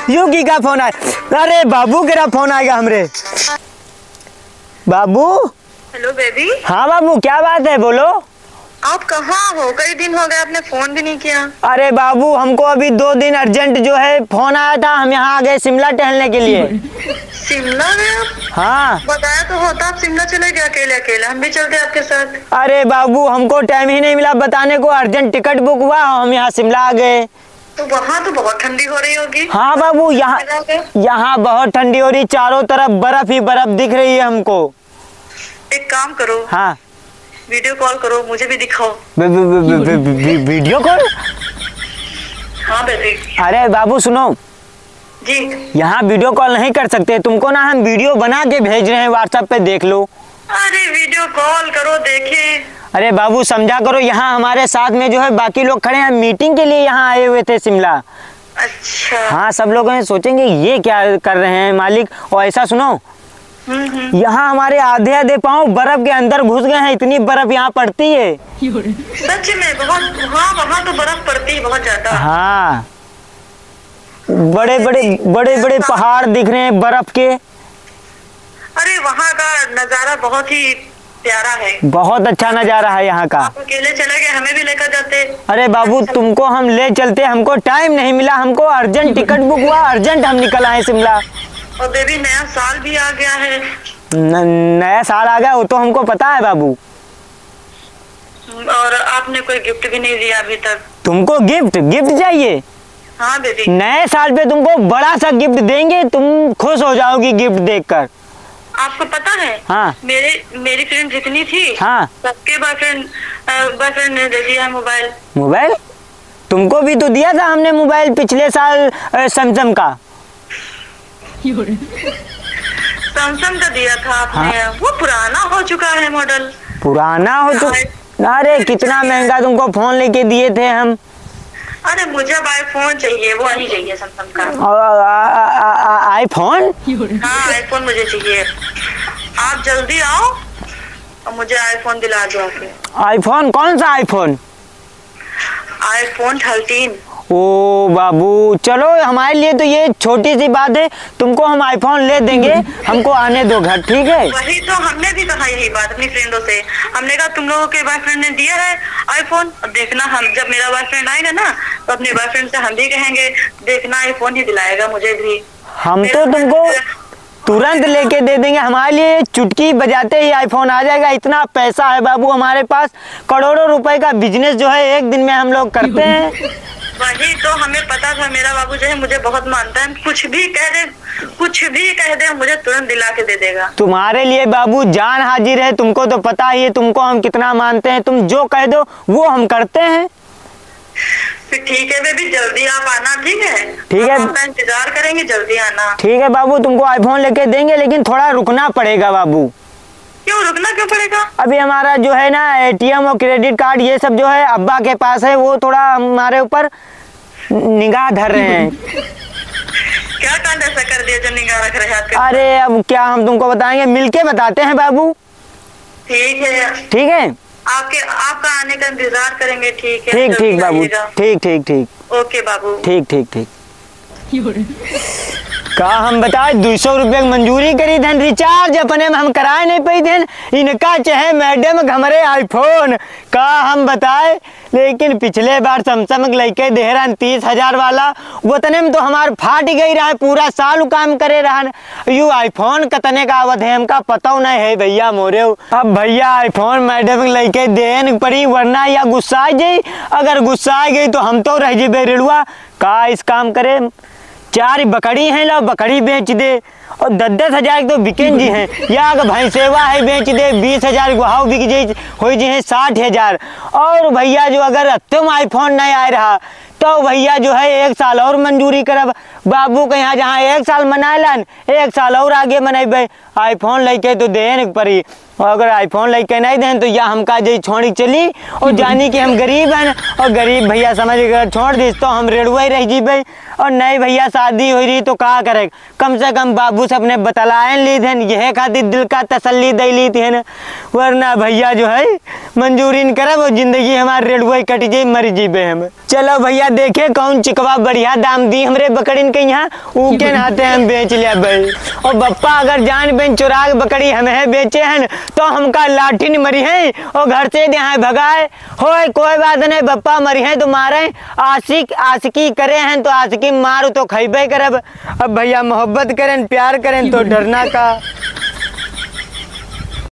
युगी का फोन आया। अरे बाबू केरा फोन आएगा हमरे। बाबू। Hello baby. हाँ बाबू क्या बात है, बोलो। आप कहाँ हो? कई दिन हो गए, आपने फोन भी नहीं किया। अरे बाबू हमको अभी 2 दिन अर्जेंट जो है फोन आया था, हम यहाँ आ गए शिमला टहलने के लिए। शिमला में आप? हाँ बताया तो होता, आप शिमला चले गए अकेले अकेले, हम भी चलते आपके साथ। अरे बाबू हमको टाइम ही नहीं मिला बताने को, अर्जेंट टिकट बुक हुआ, हम यहाँ शिमला आ गए। तो वहाँ तो बहुत ठंडी हो रही होगी। हाँ बाबू यहाँ बहुत ठंडी हो रही, चारों तरफ बर्फ ही बर्फ दिख रही है हमको। एक काम करो। हाँ वीडियो कॉल करो, मुझे भी दिखाओ। Video call? हाँ बेबी। अरे बाबू सुनो जी। यहाँ वीडियो कॉल नहीं कर सकते, तुमको ना हम वीडियो बना के भेज रहे हैं, व्हाट्सएप पे देख लो। अरे वीडियो कॉल करो, देखे। अरे बाबू समझा करो, यहाँ हमारे साथ में जो है बाकी लोग खड़े हैं, मीटिंग के लिए यहाँ आए हुए थे शिमला। अच्छा। हाँ सब लोग सोचेंगे ये क्या कर रहे हैं मालिक। और ऐसा सुनो, यहाँ हमारे आधे आधे पाँव बर्फ के अंदर घुस गए हैं, इतनी बर्फ यहाँ पड़ती है। सच में बहुत। हाँ वहाँ तो बर्फ पड़ती है बहुत ज्यादा। हाँ बड़े बड़े पहाड़ दिख रहे हैं बर्फ के। अरे वहाँ का नजारा बहुत ही प्यारा है। बहुत अच्छा नजारा है यहाँ का। आप अकेले चले गए, हमें भी लेकर जाते। अरे बाबू तुमको हम ले चलते, हमको टाइम नहीं मिला, हमको अर्जेंट टिकट बुक हुआ, अर्जेंट हम निकल आए शिमला। और बेबी नया साल भी आ गया है। नया साल आ गया वो तो हमको पता है बाबू। और आपने कोई गिफ्ट भी नहीं दिया अभी तक। तुमको गिफ्ट चाहिए? हाँ बेबी। नए साल पे तुमको बड़ा सा गिफ्ट देंगे, तुम खुश हो जाओगी गिफ्ट देखकर। आपको पता है? हाँ। मेरी फ्रेंड जितनी थी, हाँ सबके बॉयफ्रेंड ने दे दिया मोबाइल। मोबाइल? तुमको भी तो दिया था हमने मोबाइल पिछले साल, सैमसंग का। सैमसंग का दिया था आपने। हाँ। वो पुराना हो चुका है मॉडल। पुराना हो चुका? अरे कितना महंगा तुमको फोन लेके दिए थे हम। अरे मुझे अब आईफोन चाहिए, वो नहीं चाहिए सैमसंग का। आईफोन? हाँ आईफोन मुझे चाहिए। आप जल्दी आओ और मुझे आईफोन दिला दो आके। आईफोन? कौन सा आईफोन? आईफोन 13। ओ बाबू चलो, हमारे लिए तो ये छोटी सी बात है, तुमको हम आईफोन ले देंगे, हमको आने दो घर, ठीक है? वही तो हमने भी कहा यही बात अपनी फ्रेंडों से। हमने कहा तुम लोगों के बॉयफ्रेंड ने दिया है आईफोन, देखना हम जब मेरा बॉयफ्रेंड आएगा ना तो अपने बॉयफ्रेंड से हम भी कहेंगे देखना आईफोन ही दिलाएगा मुझे भी। हम तो तुमको तुरंत लेके दे देंगे, हमारे लिए चुटकी बजाते ही आईफोन आ जाएगा। इतना पैसा है बाबू हमारे पास, करोड़ों रुपए का बिजनेस जो है एक दिन में हम लोग करते हैं। वही तो हमें पता था, मेरा बाबू जो है मुझे बहुत मानता है, कुछ भी कह दे मुझे तुरंत दिला के दे देगा। तुम्हारे लिए बाबू जान हाजिर है, तुमको तो पता ही है तुमको हम कितना मानते हैं, तुम जो कह दो वो हम करते हैं। ठीक है बेबी, जल्दी आप आना, ठीक है? ठीक है, आपका इंतजार करेंगे, जल्दी आना। ठीक है बाबू, तुमको आईफोन लेके देंगे, लेकिन थोड़ा रुकना पड़ेगा बाबू। क्यों रुकना क्यों पड़ेगा? अभी हमारा जो है ना एटीएम और क्रेडिट कार्ड ये सब जो है अब्बा के पास है, वो थोड़ा हमारे ऊपर निगाह धर रहे हैं। क्या कांड ऐसा कर दिया जो निगाह रख रहे हैं आपके? अरे अब क्या हम तुमको बताएंगे, मिलके बताते हैं बाबू। ठीक है। ठीक है, आपका आने का इंतजार करेंगे। ठीक है, ठीक ठीक बाबू, ठीक। ओके बाबू, ठीक। का हम बताए 200 रुपये मंजूरी करी थन, रिचार्ज अपने में हम कराए नहीं पाई थन, इनका चाहे मैडम हमारे आईफोन का हम बताए। लेकिन पिछले बार सैमसंग लेके दे रहा 30,000 वाला, वो तने में तो हमार फाट गई रहा है, पूरा साल काम करे रहा। यू आईफोन कतने का आवत है हमका पता नहीं है भैया मोरे। अब भैया आईफोन मैडम लेके देन पड़ी, वरना या गुस्सा आ जाई, अगर गुस्सा आ गई तो हम तो रह जेबे रेड़ुआ। का इस काम करे, 4 बकरी हैं, लो बकरी बेच दे, और 10-10 हजार तो बिकेन जी हैं, या अगर भैंसेवा है बेच दे 20,000 गुहाव बिक जाए हो जी है 60,000। और भैया जो अगर तुम आईफोन नहीं आ रहा तो भैया जो है 1 साल और मंजूरी करब बाबू के यहाँ, जहाँ 1 साल मनालन 1 साल और आगे मनेबे। आईफोन लेके तो देन पड़ी, और अगर आईफोन लेके नहीं दें तो या हमका जी छोड़ी चली, और जानी कि हम गरीब हैं, और गरीब भैया समझ कर छोड़ दी तो हम रेड़ुआ ही रह जीबे। और नहीं भैया शादी हो रही तो क्या करे, कम से कम बाबू से अपने बतलाए ली थे, यह खातिर दिल का तसल्ली दे ली थी न, वरना भैया जो है मंजूरी न करे वो जिंदगी हमारे रेड़ुआ कट जाए, मर जीबे हम। चलो भैया देखे कौन चिकवा बढ़िया दाम दी हमरे बकरीन के यहाँ ऊ के नाते हम बेच लिया भाई। और बप्पा अगर जान बेन चुरा के बकरी हमें बेचे हैं तो हमका लाठी नहीं मरी है और घर से यहाँ भगाए हो। कोई बात नहीं बप्पा मरी है तो मारे, आशिक आशिकी करे हैं तो आशिकी मारू तो खैबे करब। अब भैया मोहब्बत करें प्यार करें तो डरना का।